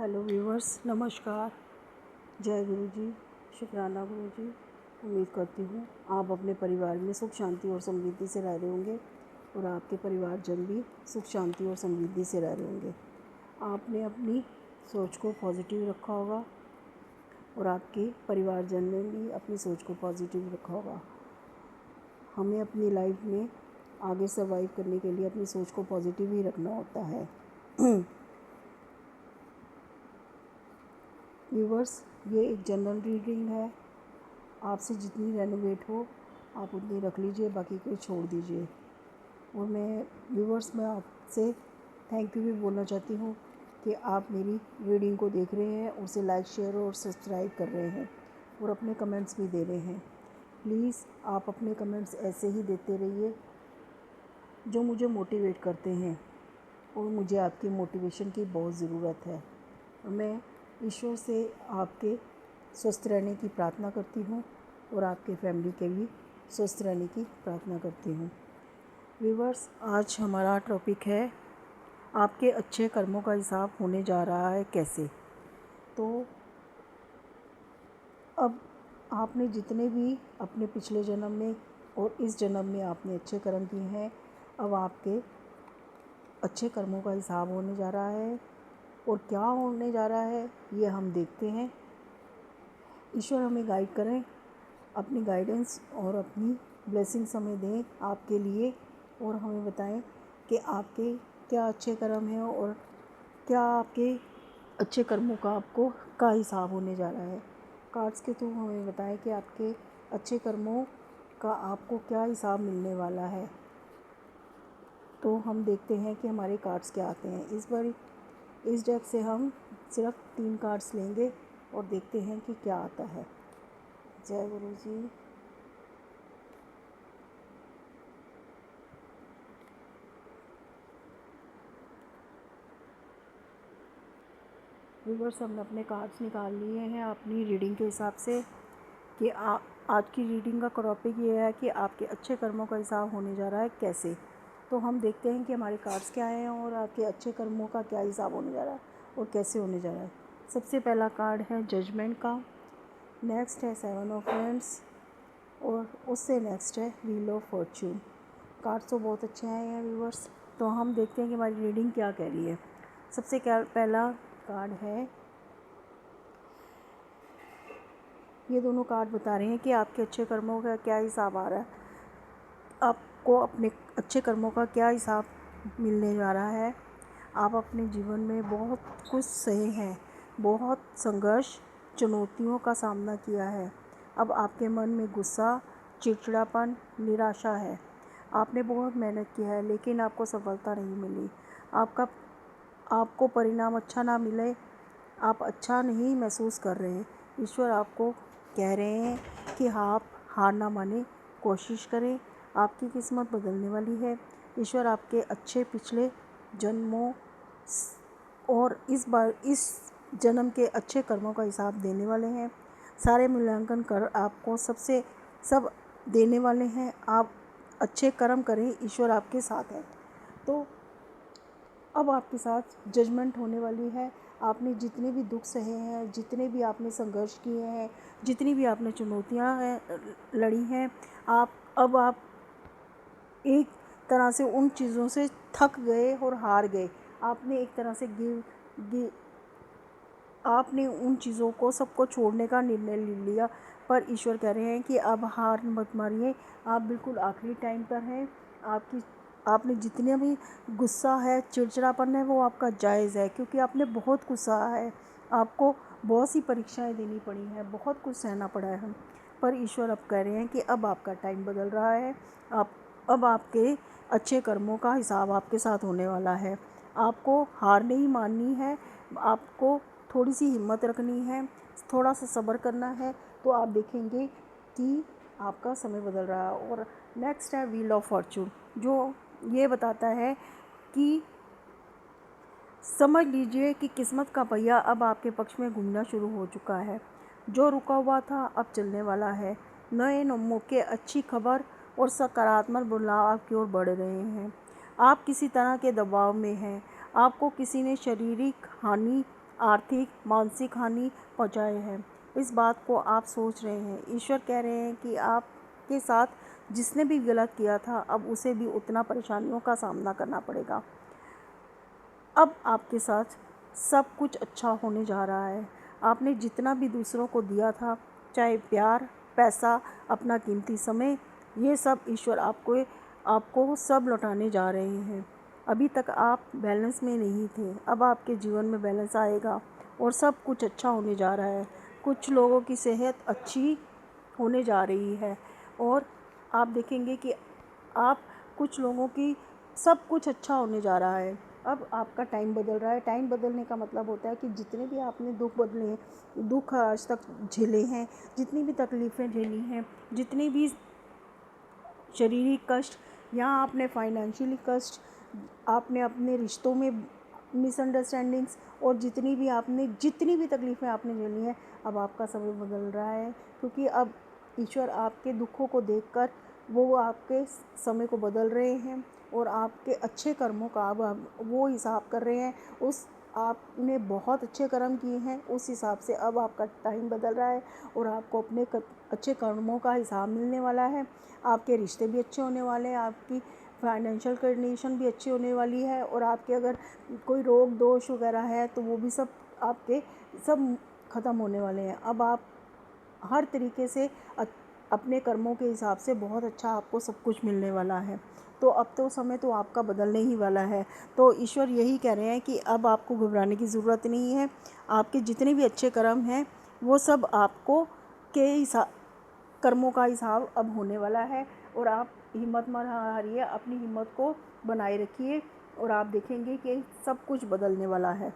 Hello viewers, नमस्कार। जय गुरु जी, शुक्राना गुरु जी। उम्मीद करती हूँ आप अपने परिवार में सुख शांति और समृद्धि से रह रहे होंगे और आपके परिवारजन भी सुख शांति और समृद्धि से रह रहे होंगे। आपने अपनी सोच को पॉजिटिव रखा होगा और आपके परिवारजन ने भी अपनी सोच को पॉजिटिव रखा होगा। हमें अपनी लाइफ में आगे सर्वाइव करने के लिए अपनी सोच को पॉजिटिव ही रखना होता है। व्यूवर्स, ये एक जनरल रीडिंग है। आपसे जितनी रेनोवेट हो आप उतनी रख लीजिए, बाकी को छोड़ दीजिए। और मैं आपसे थैंक यू भी बोलना चाहती हूँ कि आप मेरी रीडिंग को देख रहे हैं, उसे लाइक शेयर और सब्सक्राइब कर रहे हैं और अपने कमेंट्स भी दे रहे हैं। प्लीज़ आप अपने कमेंट्स ऐसे ही देते रहिए जो मुझे मोटिवेट करते हैं और मुझे आपकी मोटिवेशन की बहुत ज़रूरत है। मैं ईश्वर से आपके स्वस्थ रहने की प्रार्थना करती हूँ और आपके फैमिली के भी स्वस्थ रहने की प्रार्थना करती हूँ। व्यूवर्स, आज हमारा टॉपिक है आपके अच्छे कर्मों का हिसाब होने जा रहा है कैसे। तो अब आपने जितने भी अपने पिछले जन्म में और इस जन्म में आपने अच्छे कर्म किए हैं, अब आपके अच्छे कर्मों का हिसाब होने जा रहा है। और क्या होने जा रहा है ये हम देखते हैं। ईश्वर हमें गाइड करें, अपनी गाइडेंस और अपनी ब्लेसिंग्स हमें दें आपके लिए और हमें बताएं कि आपके क्या अच्छे कर्म हैं और क्या आपके अच्छे कर्मों का आपको का हिसाब होने जा रहा है। कार्ड्स के थ्रू हमें बताएं कि आपके अच्छे कर्मों का आपको क्या हिसाब मिलने वाला है। तो हम देखते हैं कि हमारे कार्ड्स क्या आते हैं। इस डेक से हम सिर्फ 3 कार्ड्स लेंगे और देखते हैं कि क्या आता है। जय गुरु जी। व्यूवर्स, हमने अपने कार्ड्स निकाल लिए हैं अपनी रीडिंग के हिसाब से कि आज की रीडिंग का टॉपिक ये है कि आपके अच्छे कर्मों का हिसाब होने जा रहा है कैसे। तो हम देखते हैं कि हमारे कार्ड्स क्या हैं और आपके अच्छे कर्मों का क्या हिसाब होने जा रहा है और कैसे होने जा रहा है। सबसे पहला कार्ड है जजमेंट का, नेक्स्ट है 7 ऑफ हैंड्स और उससे नेक्स्ट है व्हील ऑफ फॉर्च्यून। कार्ड्स तो बहुत अच्छे आए हैं व्यूवर्स। तो हम देखते हैं कि हमारी रीडिंग क्या कह रही है। सबसे पहला कार्ड है, ये दोनों कार्ड बता रहे हैं कि आपके अच्छे कर्मों का क्या हिसाब आ रहा है, आपको अपने अच्छे कर्मों का क्या हिसाब मिलने जा रहा है। आप अपने जीवन में बहुत कुछ सहे हैं, बहुत संघर्ष चुनौतियों का सामना किया है। अब आपके मन में गुस्सा, चिड़चिड़ापन, निराशा है। आपने बहुत मेहनत की है लेकिन आपको सफलता नहीं मिली। आपको परिणाम अच्छा ना मिले, आप अच्छा नहीं महसूस कर रहे हैं। ईश्वर आपको कह रहे हैं कि आप हार ना माने, कोशिश करें, आपकी किस्मत बदलने वाली है। ईश्वर आपके अच्छे पिछले जन्मों और इस जन्म के अच्छे कर्मों का हिसाब देने वाले हैं। सारे मूल्यांकन कर आपको सब देने वाले हैं। आप अच्छे कर्म करें, ईश्वर आपके साथ है। तो अब आपके साथ जजमेंट होने वाली है। आपने जितने भी दुख सहे हैं, जितने भी आपने संघर्ष किए हैं, जितनी भी आपने चुनौतियां लड़ी हैं, आप एक तरह से उन चीज़ों से थक गए और हार गए। आपने एक तरह से आपने उन चीज़ों को सबको छोड़ने का निर्णय ले लिया। पर ईश्वर कह रहे हैं कि अब हार मत मारिए, आप बिल्कुल आखिरी टाइम पर हैं। आपने जितने भी गुस्सा है, चिड़चिड़ापन है, वो आपका जायज़ है क्योंकि आपने बहुत कुछ सहा है। आपको बहुत सी परीक्षाएं देनी पड़ी हैं, बहुत कुछ सहना पड़ा है। पर ईश्वर अब कह रहे हैं कि अब आपका टाइम बदल रहा है। अब आपके अच्छे कर्मों का हिसाब आपके साथ होने वाला है। आपको हार नहीं माननी है, आपको थोड़ी सी हिम्मत रखनी है, थोड़ा सा सब्र करना है, तो आप देखेंगे कि आपका समय बदल रहा है। और नेक्स्ट है व्हील ऑफ फॉर्च्यून, जो ये बताता है कि समझ लीजिए कि किस्मत का पहिया अब आपके पक्ष में घूमना शुरू हो चुका है। जो रुका हुआ था अब चलने वाला है। नए मौके, अच्छी खबर और सकारात्मक बदलाव आपकी ओर बढ़ रहे हैं। आप किसी तरह के दबाव में हैं। आपको किसी ने शारीरिक हानि आर्थिक मानसिक हानि पहुंचाए हैं। इस बात को आप सोच रहे हैं। ईश्वर कह रहे हैं कि आपके साथ जिसने भी गलत किया था अब उसे भी उतना परेशानियों का सामना करना पड़ेगा। अब आपके साथ सब कुछ अच्छा होने जा रहा है। आपने जितना भी दूसरों को दिया था, चाहे प्यार, पैसा, अपना कीमती समय, ये सब ईश्वर आपको सब लौटाने जा रहे हैं। अभी तक आप बैलेंस में नहीं थे, अब आपके जीवन में बैलेंस आएगा और सब कुछ अच्छा होने जा रहा है। कुछ लोगों की सेहत अच्छी होने जा रही है और आप देखेंगे कि आप कुछ लोगों की सब कुछ अच्छा होने जा रहा है। अब आपका टाइम बदल रहा है। टाइम बदलने का मतलब होता है कि जितने भी आपने दुख आज तक झेले हैं, जितनी भी तकलीफ़ें झेली हैं, जितनी भी शारीरिक कष्ट या आपने फाइनेंशियली कष्ट, आपने अपने रिश्तों में मिसअंडरस्टैंडिंग्स और जितनी भी तकलीफ़ें आपने झेली हैं, अब आपका समय बदल रहा है। क्योंकि अब ईश्वर आपके दुखों को देखकर वो आपके समय को बदल रहे हैं और आपके अच्छे कर्मों का अब वो हिसाब कर रहे हैं। आपने बहुत अच्छे कर्म किए हैं, उस हिसाब से अब आपका टाइम बदल रहा है और आपको अपने अच्छे कर्मों का हिसाब मिलने वाला है। आपके रिश्ते भी अच्छे होने वाले हैं, आपकी फाइनेंशियल कंडीशन भी अच्छी होने वाली है और आपके अगर कोई रोग दोष वगैरह है तो वो भी सब आपके सब ख़त्म होने वाले हैं। अब आप हर तरीके से अपने कर्मों के हिसाब से बहुत अच्छा आपको सब कुछ मिलने वाला है। तो अब तो समय तो आपका बदलने ही वाला है। तो ईश्वर यही कह रहे हैं कि अब आपको घबराने की ज़रूरत नहीं है। आपके जितने भी अच्छे कर्म हैं वो सब आपको कर्मों का हिसाब अब होने वाला है और आप हिम्मत मत हारिए, अपनी हिम्मत को बनाए रखिए और आप देखेंगे कि सब कुछ बदलने वाला है।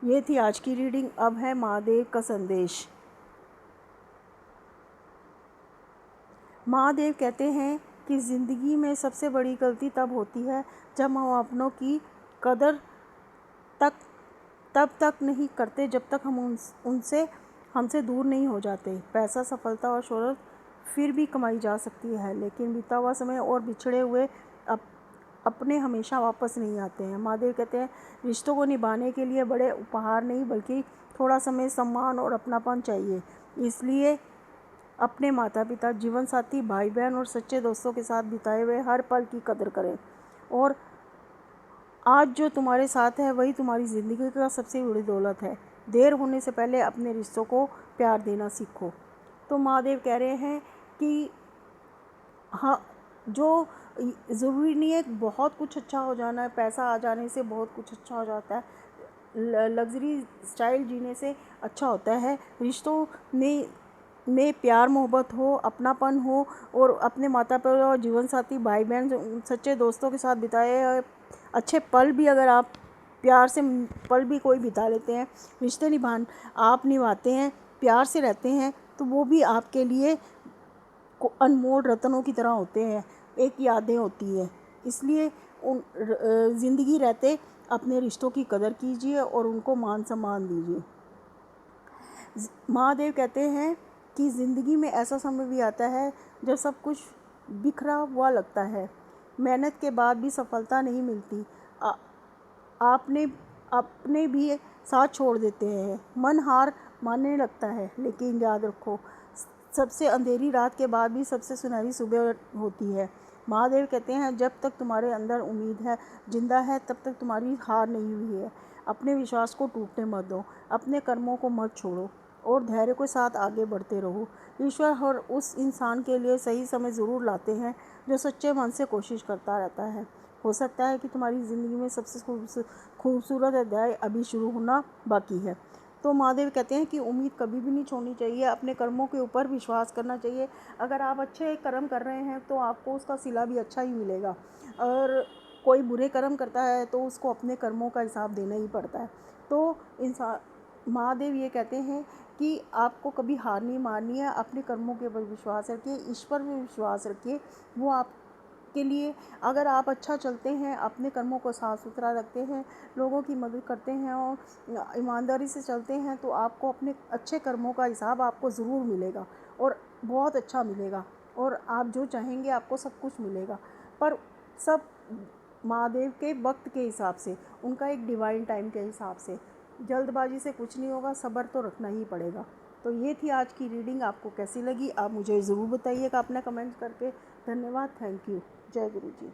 ये थी आज की रीडिंग। अब है महादेव का संदेश। महादेव कहते हैं कि ज़िंदगी में सबसे बड़ी गलती तब होती है जब हम अपनों की कदर तब तक नहीं करते जब तक हम उनसे हमसे दूर नहीं हो जाते। पैसा, सफलता और शोहरत फिर भी कमाई जा सकती है, लेकिन बीता हुआ समय और बिछड़े हुए अपने हमेशा वापस नहीं आते हैं। महादेव कहते हैं रिश्तों को निभाने के लिए बड़े उपहार नहीं बल्कि थोड़ा समय, सम्मान और अपनापन चाहिए। इसलिए अपने माता पिता, जीवन साथी, भाई बहन और सच्चे दोस्तों के साथ बिताए हुए हर पल की कदर करें और आज जो तुम्हारे साथ है वही तुम्हारी ज़िंदगी का सबसे बड़ी दौलत है। देर होने से पहले अपने रिश्तों को प्यार देना सीखो। तो महादेव कह रहे हैं कि हाँ, जो ज़रूरी नहीं है बहुत कुछ अच्छा हो जाना है, पैसा आ जाने से बहुत कुछ अच्छा हो जाता है, लग्जरी स्टाइल जीने से अच्छा होता है। रिश्तों में प्यार मोहब्बत हो, अपनापन हो और अपने माता पिता और जीवन साथी, भाई बहन, सच्चे दोस्तों के साथ बिताए अच्छे पल भी अगर आप प्यार से पल भी कोई बिता लेते हैं, रिश्ते आप निभाते हैं, प्यार से रहते हैं, तो वो भी आपके लिए अनमोल रत्नों की तरह होते हैं, एक यादें होती है। इसलिए ज़िंदगी रहते अपने रिश्तों की कदर कीजिए और उनको मान सम्मान दीजिए। महादेव कहते हैं कि ज़िंदगी में ऐसा समय भी आता है जब सब कुछ बिखरा हुआ लगता है, मेहनत के बाद भी सफलता नहीं मिलती, आपने अपने भी साथ छोड़ देते हैं, मन हार मानने लगता है। लेकिन याद रखो, सबसे अंधेरी रात के बाद भी सबसे सुनहरी सुबह होती है। महादेव कहते हैं जब तक तुम्हारे अंदर उम्मीद है, जिंदा है, तब तक तुम्हारी हार नहीं हुई है। अपने विश्वास को टूटने मत दो, अपने कर्मों को मत छोड़ो और धैर्य के साथ आगे बढ़ते रहो। ईश्वर हर उस इंसान के लिए सही समय ज़रूर लाते हैं जो सच्चे मन से कोशिश करता रहता है। हो सकता है कि तुम्हारी ज़िंदगी में सबसे खूबसूरत अध्याय अभी शुरू होना बाकी है। तो महादेव कहते हैं कि उम्मीद कभी भी नहीं छोड़नी चाहिए, अपने कर्मों के ऊपर विश्वास करना चाहिए। अगर आप अच्छे कर्म कर रहे हैं तो आपको उसका सिला भी अच्छा ही मिलेगा, और कोई बुरे कर्म करता है तो उसको अपने कर्मों का हिसाब देना ही पड़ता है। तो महादेव ये कहते हैं कि आपको कभी हार नहीं माननी है, अपने कर्मों के ऊपर विश्वास रखिए, ईश्वर में विश्वास रखिए। वो आपके लिए, अगर आप अच्छा चलते हैं, अपने कर्मों को साफ सुथरा रखते हैं, लोगों की मदद करते हैं और ईमानदारी से चलते हैं, तो आपको अपने अच्छे कर्मों का हिसाब आपको ज़रूर मिलेगा और बहुत अच्छा मिलेगा और आप जो चाहेंगे आपको सब कुछ मिलेगा। पर सब महादेव के वक्त के हिसाब से, उनका एक डिवाइन टाइम के हिसाब से। जल्दबाजी से कुछ नहीं होगा, सब्र तो रखना ही पड़ेगा। तो ये थी आज की रीडिंग, आपको कैसी लगी आप मुझे ज़रूर बताइएगा अपना कमेंट करके। धन्यवाद, थैंक यू, जय गुरु जी।